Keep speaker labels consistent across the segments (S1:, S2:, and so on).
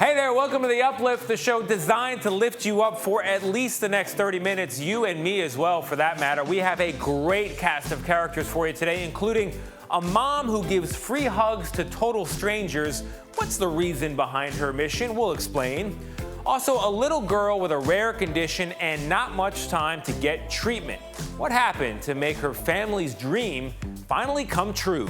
S1: Hey there, welcome to the Uplift, the show designed to lift you up for at least the next 30 minutes, you and me as well, for that matter. We have a great cast of characters for you today, including a mom who gives free hugs to total strangers. What's the reason behind her mission? We'll explain. Also, a little girl with a rare condition and not much time to get treatment. What happened to make her family's dream finally come true?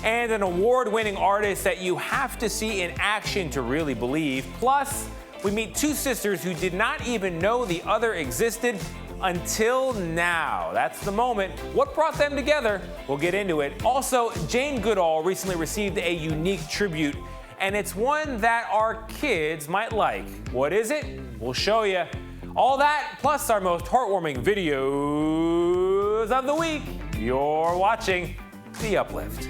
S1: And an award-winning artist that you have to see in action to really believe. Plus, we meet two sisters who did not even know the other existed until now. That's the moment. What brought them together? We'll get into it. Also, Jane Goodall recently received a unique tribute, and it's one that our kids might like. What is it? We'll show you. All that, plus our most heartwarming videos of the week. You're watching The Uplift.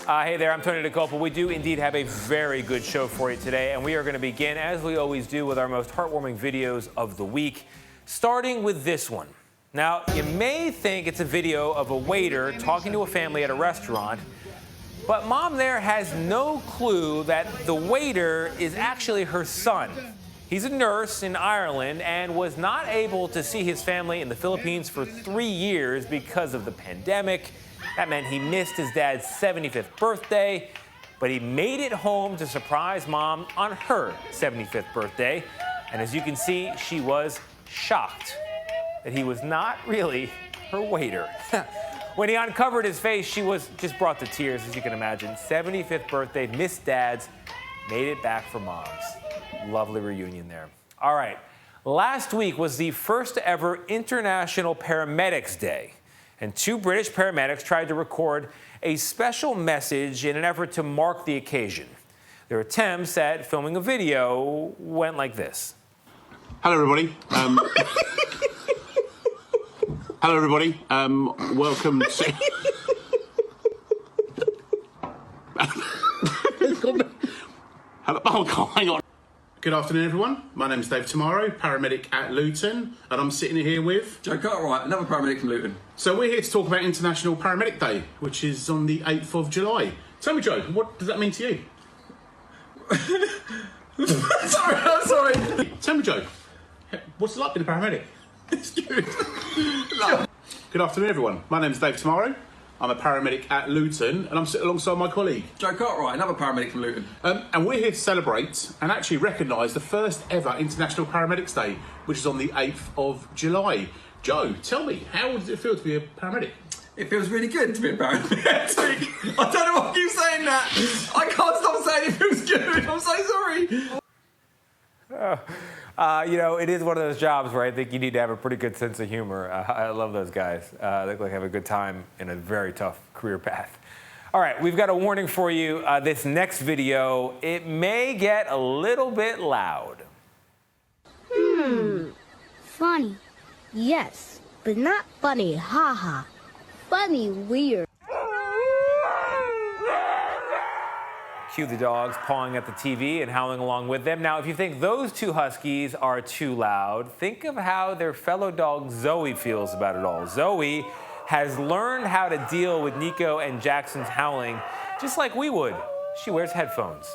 S1: Hey there, I'm Tony DeCopa. We do indeed have a very good show for you today, and we are going to begin, as we always do, with our most heartwarming videos of the week, starting with this one. Now, you may think it's a video of a waiter talking to a family at a restaurant, but mom there has no clue that the waiter is actually her son. He's a nurse in Ireland and was not able to see his family in the Philippines for 3 years because of the pandemic. That meant he missed his dad's 75th birthday, but he made it home to surprise mom on her 75th birthday. And as you can see, she was shocked that he was not really her waiter. When he uncovered his face, she was just brought to tears, as you can imagine. 75th birthday, missed dad's, made it back for mom's. Lovely reunion there. All right, last week was the first ever International Paramedics Day. And two British paramedics tried to record a special message in an effort to mark the occasion. Their attempts at filming a video went like this.
S2: Hello, everybody. Hello, everybody. Welcome to... Hello. Oh, hang on. Good afternoon, everyone. My name is Dave Tomorrow, paramedic at Luton, and I'm sitting here with...
S3: Joe Cartwright, another paramedic from Luton.
S2: So we're here to talk about International Paramedic Day, which is on the 8th of July. Tell me, Joe, what does that mean to you?
S3: Sorry.
S2: Tell me, Joe, what's it like being a paramedic?
S3: It's good. No.
S2: Good afternoon, everyone. My name is Dave Tomorrow. I'm a paramedic at Luton, and I'm sitting alongside my colleague.
S3: Joe Cartwright, another paramedic from Luton.
S2: And we're here to celebrate and actually recognise the first ever International Paramedics Day, which is on the 8th of July. Joe, tell me, how does it feel to be a paramedic?
S3: It feels really good to be a paramedic. I don't know why I keep saying that. I can't stop saying it feels good. I'm so sorry.
S1: It is one of those jobs where I think you need to have a pretty good sense of humor. I love those guys. They look like they have a good time in a very tough career path. All right, we've got a warning for you. This next video, it may get a little bit loud.
S4: Funny. Yes, but not funny, haha. Funny, weird.
S1: Cue the dogs pawing at the TV and howling along with them. Now, if you think those two huskies are too loud, think of how their fellow dog Zoe feels about it all. Zoe has learned how to deal with Nico and Jackson's howling just like we would. She wears headphones.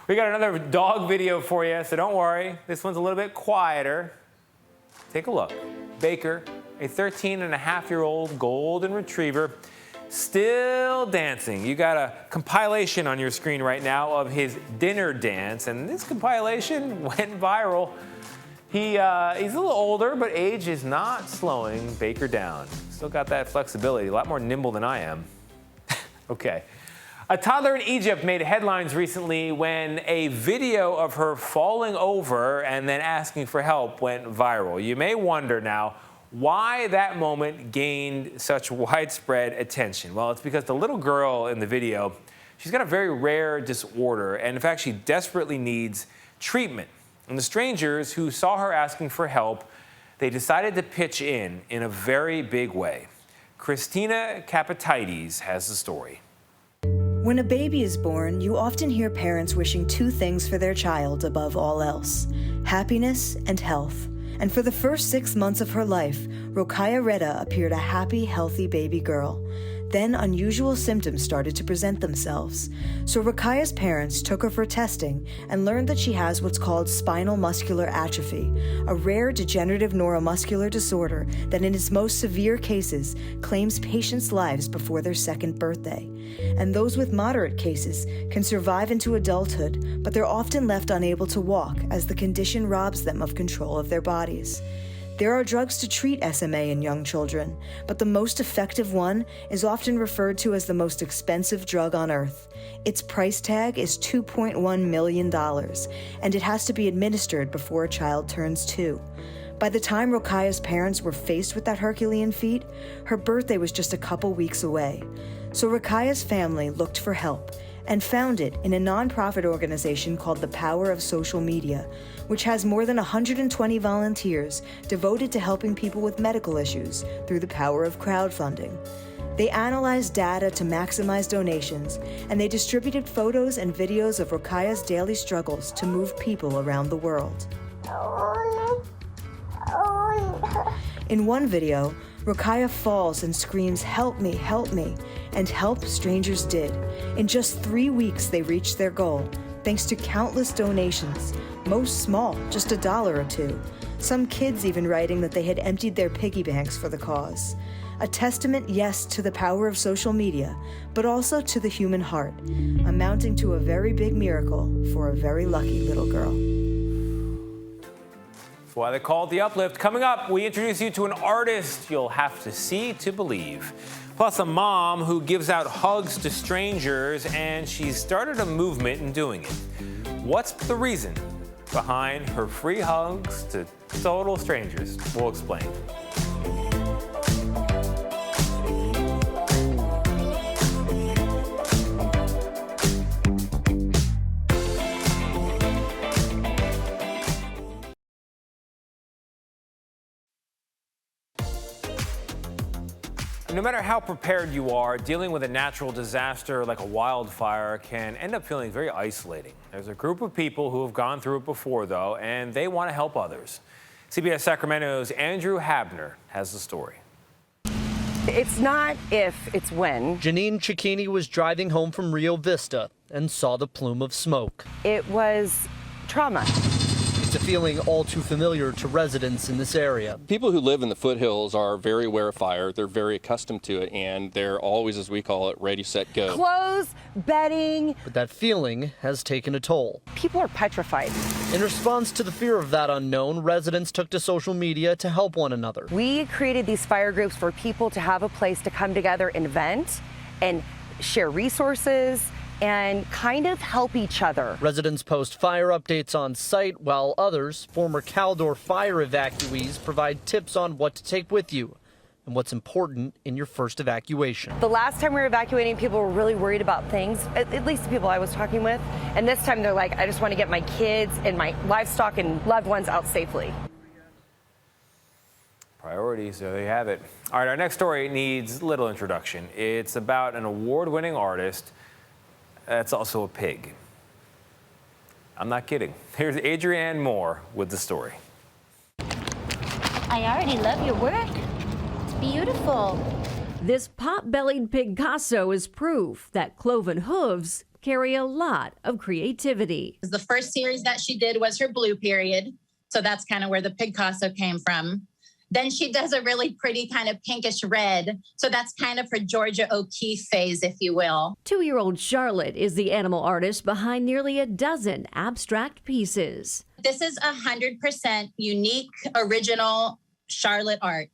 S1: We got another dog video for you, so don't worry. This one's a little bit quieter. Take a look. Baker, a 13-and-a-half-year-old golden retriever, still dancing. You got a compilation on your screen right now of his dinner dance, and this compilation went viral. He's a little older, but age is not slowing Baker down. Still got that flexibility, a lot more nimble than I am. Okay. A toddler in Egypt made headlines recently when a video of her falling over and then asking for help went viral. You may wonder now why that moment gained such widespread attention. Well, it's because the little girl in the video, she's got a very rare disorder, and in fact, she desperately needs treatment. And the strangers who saw her asking for help, they decided to pitch in a very big way. Christina Capitides has the story.
S5: When a baby is born, you often hear parents wishing two things for their child above all else: happiness and health. And for the first 6 months of her life, Rokhaya Reda appeared a happy, healthy baby girl. Then unusual symptoms started to present themselves. So Rokhaya's parents took her for testing and learned that she has what's called spinal muscular atrophy, a rare degenerative neuromuscular disorder that in its most severe cases claims patients' lives before their second birthday. And those with moderate cases can survive into adulthood, but they're often left unable to walk as the condition robs them of control of their bodies. There are drugs to treat SMA in young children, but the most effective one is often referred to as the most expensive drug on earth. Its price tag is $2.1 million, and it has to be administered before a child turns 2. By the time Rokhaya's parents were faced with that Herculean feat, her birthday was just a couple weeks away. So Rokhaya's family looked for help and found it in a nonprofit organization called The Power of Social Media, which has more than 120 volunteers devoted to helping people with medical issues through the power of crowdfunding. They analyzed data to maximize donations, and they distributed photos and videos of Rokhaya's daily struggles to move people around the world. In one video, Rokhaya falls and screams, "Help me, help me," and help strangers did. In just 3 weeks, they reached their goal, thanks to countless donations, most small, just $1 or $2. Some kids even writing that they had emptied their piggy banks for the cause. A testament, yes, to the power of social media, but also to the human heart, amounting to a very big miracle for a very lucky little girl.
S1: That's why they call it the Uplift. Coming up, we introduce you to an artist you'll have to see to believe. Plus a mom who gives out hugs to strangers, and she's started a movement in doing it. What's the reason behind her free hugs to total strangers? We'll explain. No matter how prepared you are, dealing with a natural disaster like a wildfire can end up feeling very isolating. There's a group of people who have gone through it before, though, and they want to help others. CBS Sacramento's Andrew Habner has the story.
S6: It's not if, it's when.
S7: Janine Cicchini was driving home from Rio Vista and saw the plume of smoke.
S6: It was trauma.
S7: It's a feeling all too familiar to residents in this area.
S8: People who live in the foothills are very aware of fire. They're very accustomed to it, and they're always, as we call it, ready, set, go.
S6: Clothes, bedding.
S7: But that feeling has taken a toll.
S6: People are petrified.
S7: In response to the fear of that unknown, residents took to social media to help one another.
S6: We created these fire groups for people to have a place to come together and vent and share resources and kind of help each other.
S7: Residents post fire updates on site, while others, former Caldor fire evacuees, provide tips on what to take with you and what's important in your first evacuation.
S6: The last time we were evacuating, people were really worried about things, at least the people I was talking with. And this time they're like, I just want to get my kids and my livestock and loved ones out safely.
S1: Priorities, there you have it. All right, our next story needs little introduction. It's about an award-winning artist that's also a pig. I'm not kidding. Here's Adrienne Moore with the story.
S9: I already love your work. It's beautiful.
S10: This pot-bellied Picasso is proof that cloven hooves carry a lot of creativity.
S11: The first series that she did was her blue period. So that's kind of where the Picasso came from. Then she does a really pretty kind of pinkish red. So that's kind of her Georgia O'Keeffe phase, if you will.
S10: 2-year-old Charlotte is the animal artist behind nearly a dozen abstract pieces.
S11: This is 100% unique, original Charlotte art.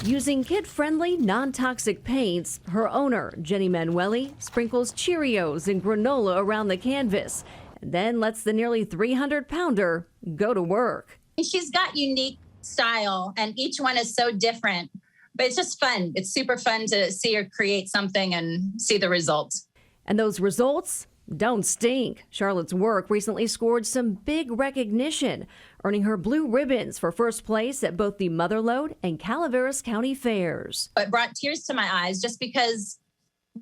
S10: Using kid-friendly, non-toxic paints, her owner, Jenny Manueli, sprinkles Cheerios and granola around the canvas, and then lets the nearly 300-pounder go to work.
S11: She's got unique style, and each one is so different, but it's just fun. It's super fun to see her create something and see the results.
S10: And those results don't stink. Charlotte's work recently scored some big recognition, earning her blue ribbons for first place at both the Motherlode and Calaveras County fairs.
S11: It brought tears to my eyes just because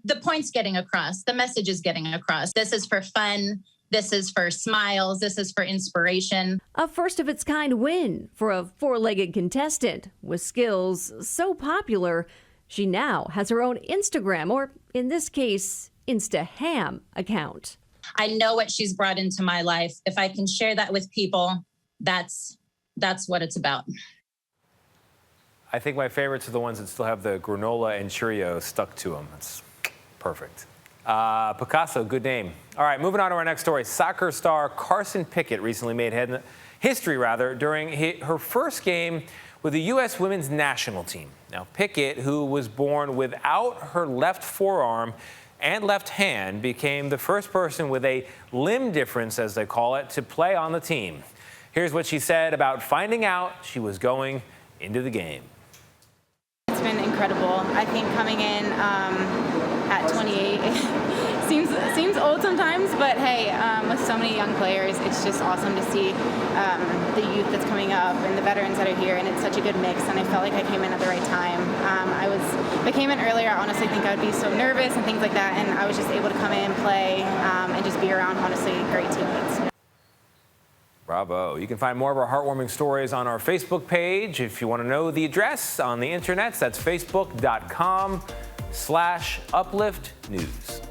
S11: the point's getting across, the message is getting across. This is for fun This is for smiles. This is for inspiration.
S10: A first-of-its-kind win for a four-legged contestant with skills so popular, she now has her own Instagram, or in this case, Instaham account.
S11: I know what she's brought into my life. If I can share that with people, that's what it's about.
S1: I think my favorites are the ones that still have the granola and Cheerios stuck to them. That's perfect. Picasso, good name. All right, moving on to our next story. Soccer star Carson Pickett recently made history during her first game with the U.S. women's national team. Now, Pickett, who was born without her left forearm and left hand, became the first person with a limb difference, as they call it, to play on the team. Here's what she said about finding out she was going into the game.
S12: It's been incredible. I think coming in at 28 seems old sometimes, but hey, with so many young players, it's just awesome to see the youth that's coming up and the veterans that are here, and it's such a good mix, and I felt like I came in at the right time. If I came in earlier, I honestly think I would be so nervous and things like that, and I was just able to come in, play, and just be around, honestly, great teammates.
S1: Bravo. You can find more of our heartwarming stories on our Facebook page. If you want to know the address on the internet, that's facebook.com/upliftnews.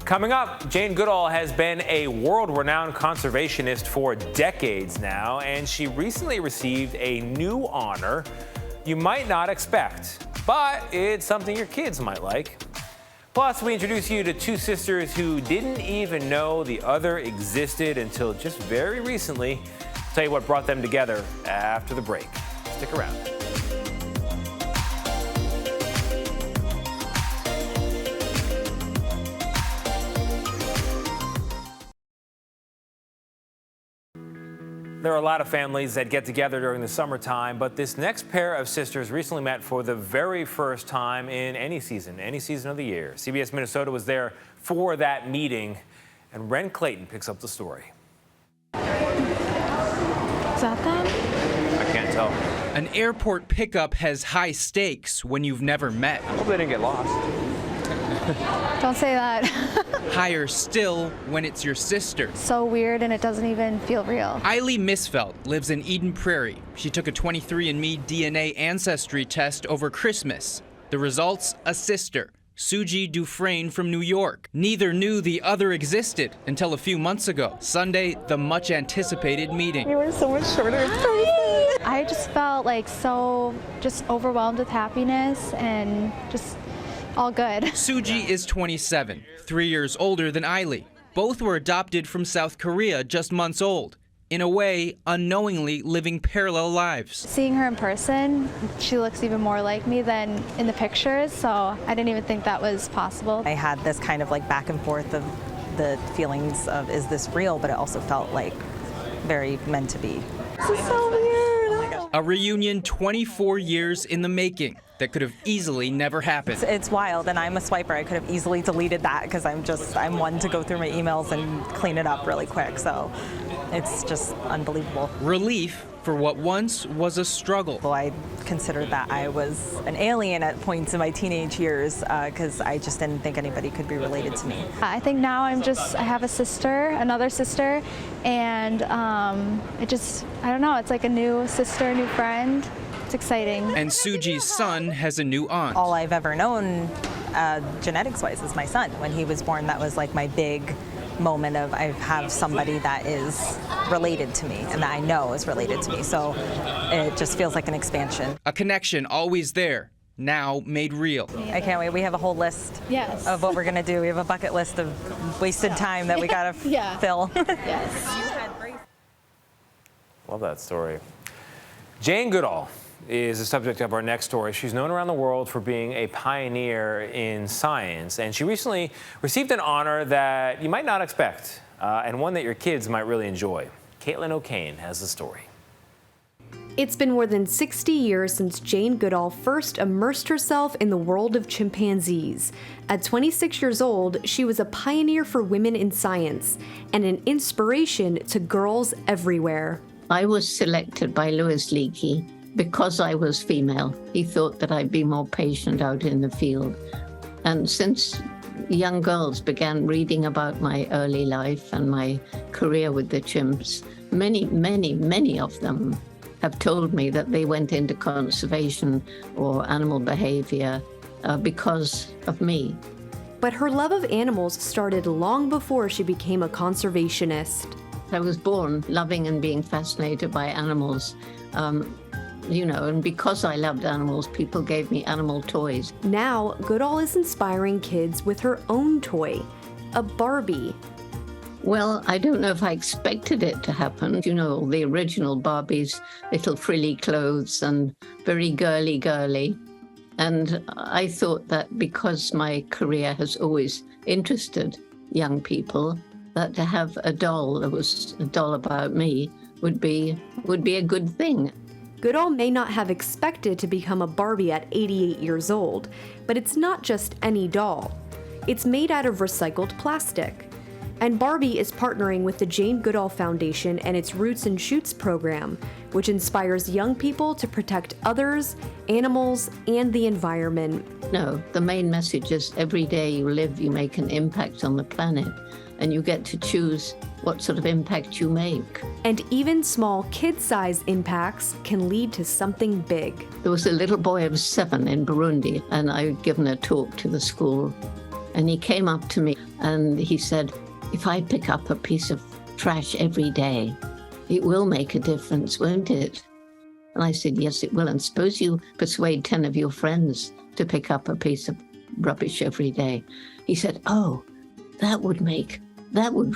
S1: Coming up, Jane Goodall has been a world-renowned conservationist for decades now, and she recently received a new honor you might not expect, but it's something your kids might like. Plus, we introduce you to two sisters who didn't even know the other existed until just very recently. I'll tell you what brought them together after the break. Stick around. There are a lot of families that get together during the summertime, but this next pair of sisters recently met for the very first time in any season of the year. CBS Minnesota was there for that meeting, and Ren Clayton picks up the story.
S13: Is that them?
S1: I can't tell.
S14: An airport pickup has high stakes when you've never met.
S1: I hope they didn't get lost.
S13: Don't say that.
S14: Higher still when it's your sister.
S13: So weird, and it doesn't even feel real.
S14: Eileen Misfeld lives in Eden Prairie. She took a 23andMe DNA ancestry test over Christmas. The results, a sister, Suji Dufresne from New York. Neither knew the other existed until a few months ago. Sunday, the much anticipated meeting.
S13: You were so much shorter in person. I just felt like so just overwhelmed with happiness and just all good.
S14: Suji is 27, 3 years older than Eileen. Both were adopted from South Korea, just months old. In a way, unknowingly living parallel lives.
S13: Seeing her in person, she looks even more like me than in the pictures, so I didn't even think that was possible.
S15: I had this kind of like back and forth of the feelings of, is this real? But it also felt like very meant to be.
S13: This is so weird.
S14: A reunion 24 years in the making that could have easily never happened.
S15: It's wild, and I'm a swiper. I could have easily deleted that because I'm one to go through my emails and clean it up really quick. So it's just unbelievable.
S14: Relief for what once was a struggle.
S15: Well, I considered that I was an alien at points in my teenage years because I just didn't think anybody could be related to me.
S13: I think now I have a sister, another sister, and I don't know, it's like a new sister, new friend. It's exciting.
S14: And Suji's son has a new aunt.
S15: All I've ever known genetics-wise is my son. When he was born, that was like my big moment of I have somebody that is related to me and that I know is related to me. So it just feels like an expansion.
S14: A connection always there, now made real.
S15: I can't wait. We have a whole list of what we're going to do. We have a bucket list of wasted time that we got to fill.
S13: Yes.
S1: Love that story. Jane Goodall is the subject of our next story. She's known around the world for being a pioneer in science, and she recently received an honor that you might not expect, and one that your kids might really enjoy. Caitlin O'Kane has the story.
S16: It's been more than 60 years since Jane Goodall first immersed herself in the world of chimpanzees. At 26 years old, she was a pioneer for women in science and an inspiration to girls everywhere.
S17: I was selected by Louis Leakey because I was female. He thought that I'd be more patient out in the field. And since young girls began reading about my early life and my career with the chimps, many of them have told me that they went into conservation or animal behavior because of me.
S16: But her love of animals started long before she became a conservationist.
S17: I was born loving and being fascinated by animals. And because I loved animals, people gave me animal toys.
S16: Now, Goodall is inspiring kids with her own toy, a Barbie.
S17: Well, I don't know if I expected it to happen. The original Barbies, little frilly clothes and very girly. And I thought that because my career has always interested young people, that to have a doll that was a doll about me would be a good thing.
S16: Goodall may not have expected to become a Barbie at 88 years old, but it's not just any doll. It's made out of recycled plastic. And Barbie is partnering with the Jane Goodall Foundation and its Roots and Shoots program, which inspires young people to protect others, animals, and the environment.
S17: No, the main message is every day you live, you make an impact on the planet, and you get to choose what sort of impact you make.
S16: And even small kid-sized impacts can lead to something big.
S17: There was a little boy of 7 in Burundi, and I had given a talk to the school, and he came up to me and he said, "If I pick up a piece of trash every day, it will make a difference, won't it?" And I said, "Yes, it will. And suppose you persuade 10 of your friends to pick up a piece of rubbish every day." He said, "Oh, that would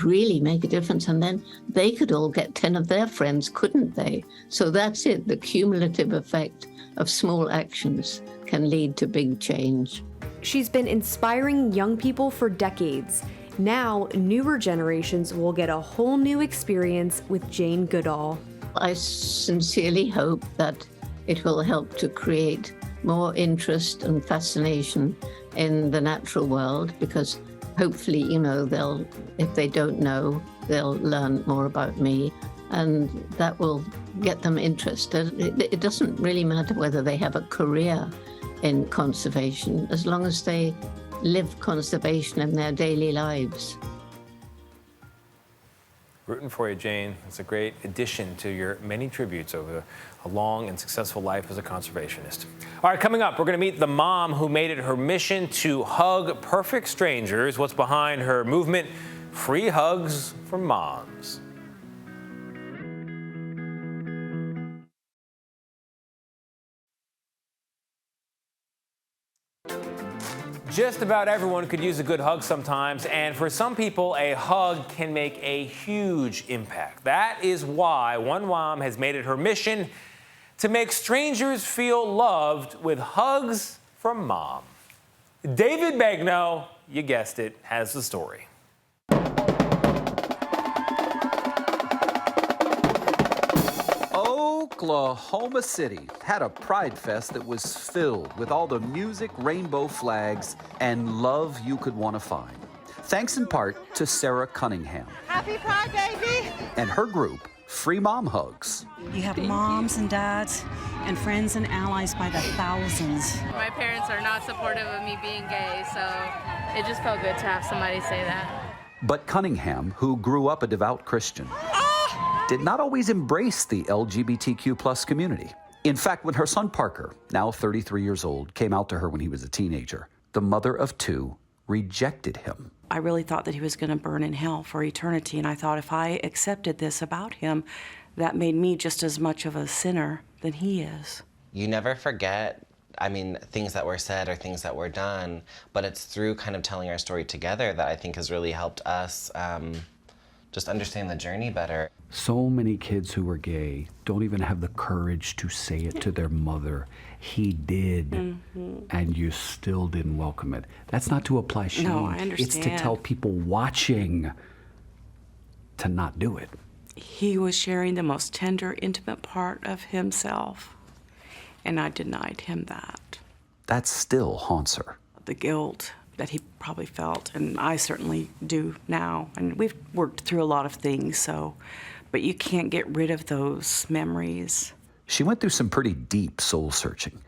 S17: really make a difference. And then they could all get 10 of their friends, couldn't they?" So that's it. The cumulative effect of small actions can lead to big change.
S16: She's been inspiring young people for decades. Now, newer generations will get a whole new experience with Jane Goodall.
S17: I sincerely hope that it will help to create more interest and fascination in the natural world, because hopefully, if they don't know, they'll learn more about me, and that will get them interested. It doesn't really matter whether they have a career in conservation, as long as they live conservation in their daily lives.
S1: Rooting for you, Jane. It's a great addition to your many tributes over a long and successful life as a conservationist. All right, coming up, we're going to meet the mom who made it her mission to hug perfect strangers. What's behind her movement, Free Hugs for Moms. Just about everyone could use a good hug sometimes, and for some people, a hug can make a huge impact. That is why one mom has made it her mission to make strangers feel loved with hugs from Mom. David Begnaud, you guessed it, has the story.
S18: Oklahoma City had a Pride Fest that was filled with all the music, rainbow flags, and love you could want to find. Thanks in part to Sarah Cunningham.
S19: Happy Pride, baby!
S18: And her group, Free Mom Hugs.
S19: You have moms and dads and friends and allies by the thousands.
S20: My parents are not supportive of me being gay, so it just felt good to have somebody say that.
S18: But Cunningham, who grew up a devout Christian, did not always embrace the LGBTQ+ community. In fact, when her son Parker, now 33 years old, came out to her when he was a teenager, the mother of 2 rejected him.
S19: I really thought that he was going to burn in hell for eternity, and I thought if I accepted this about him, that made me just as much of a sinner than he is.
S21: You never forget, things that were said or things that were done, but it's through kind of telling our story together that I think has really helped us just understand the journey better.
S18: So many kids who were gay don't even have the courage to say it to their mother. He did, and you still didn't welcome it. That's not to apply shame.
S19: No, I understand.
S18: It's to tell people watching to not do it.
S19: He was sharing the most tender, intimate part of himself, and I denied him that.
S18: That still haunts her.
S19: The guilt that he probably felt, and I certainly do now. And we've worked through a lot of things, but you can't get rid of those memories.
S18: She went through some pretty deep soul searching,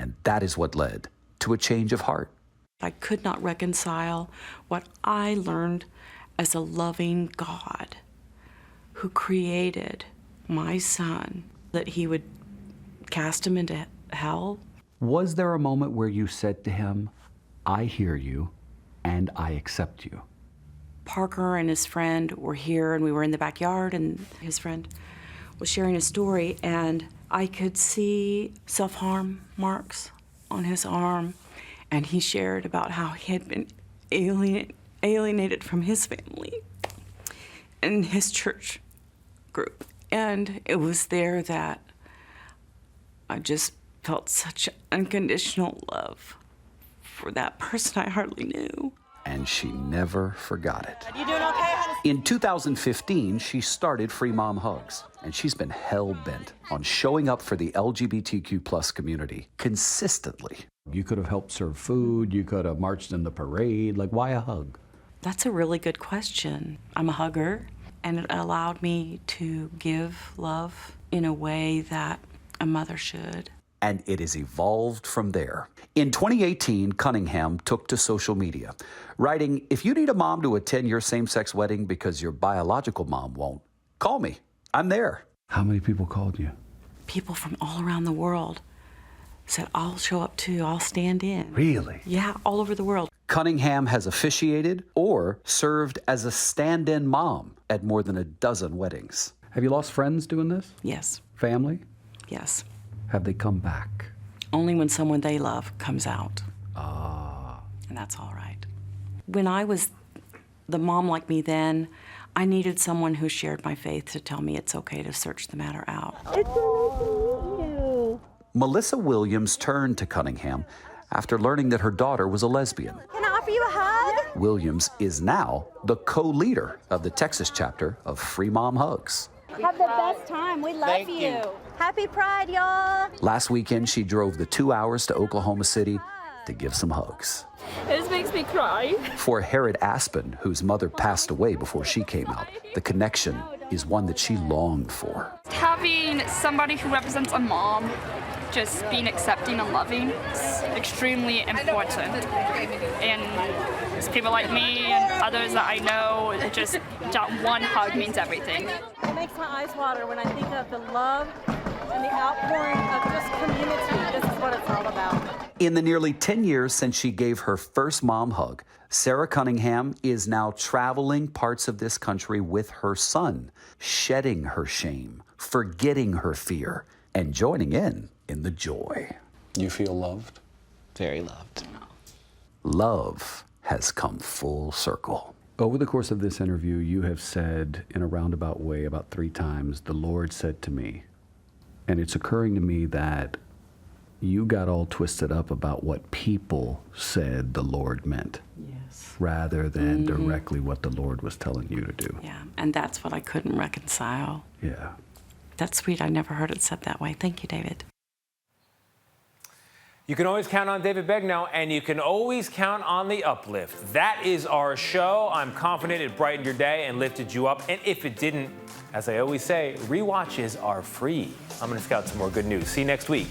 S18: and that is what led to a change of heart.
S19: I could not reconcile what I learned as a loving God who created my son, that he would cast him into hell.
S18: Was there a moment where you said to him, I hear you and I accept you?
S19: Parker and his friend were here, and we were in the backyard, and his friend was sharing a story, and I could see self-harm marks on his arm, and he shared about how he had been alienated from his family and his church group. And it was there that I just felt such unconditional love for that person I hardly knew.
S18: And she never forgot it.
S19: You doing okay?
S18: In 2015, she started Free Mom Hugs, and she's been hell-bent on showing up for the LGBTQ plus community consistently. You could have helped serve food, you could have marched in the parade, like why a hug?
S19: That's a really good question. I'm a hugger, and it allowed me to give love in a way that a mother should.
S18: And it has evolved from there. In 2018, Cunningham took to social media, writing, if you need a mom to attend your same-sex wedding because your biological mom won't, call me. I'm there. How many people called you?
S19: People from all around the world said, I'll show up too, I'll stand in.
S18: Really?
S19: Yeah, all over the world.
S18: Cunningham has officiated or served as a stand-in mom at more than a dozen weddings. Have you lost friends doing this?
S19: Yes.
S18: Family?
S19: Yes.
S18: Have they come back?
S19: Only when someone they love comes out. And that's all right. When I was the mom like me then, I needed someone who shared my faith to tell me it's okay to search the matter out.
S4: It's so nice to meet you.
S18: Melissa Williams turned to Cunningham after learning that her daughter was a lesbian.
S4: Can I offer you a hug?
S18: Williams is now the co-leader of the Texas chapter of Free Mom Hugs.
S4: Have the best time. We love you. Happy Pride, y'all.
S18: Last weekend, she drove the 2 hours to Oklahoma City to give some hugs.
S2: This makes me cry.
S18: For Herod Aspen, whose mother passed away before she came out, the connection is one that she longed for.
S2: Having somebody who represents a mom, just being accepting and loving, is extremely important. And it's people like me and others that I know, just that one hug means everything.
S22: It makes my eyes water when I think of the love and the outpouring of just community. This is what it's all about.
S18: In the nearly 10 years since she gave her first mom hug, Sarah Cunningham is now traveling parts of this country with her son, shedding her shame, forgetting her fear, and joining in the joy. You feel loved?
S21: Very loved.
S18: Love has come full circle. Over the course of this interview, you have said in a roundabout way about 3 times, the Lord said to me, and it's occurring to me that you got all twisted up about what people said the Lord meant.
S19: Yes.
S18: Rather than directly what the Lord was telling you to do.
S19: Yeah, and that's what I couldn't reconcile.
S18: Yeah.
S19: That's sweet. I never heard it said that way. Thank you, David.
S1: You can always count on David Begnaud, and you can always count on the Uplift. That is our show. I'm confident it brightened your day and lifted you up. And if it didn't, as I always say, rewatches are free. I'm going to scout some more good news. See you next week.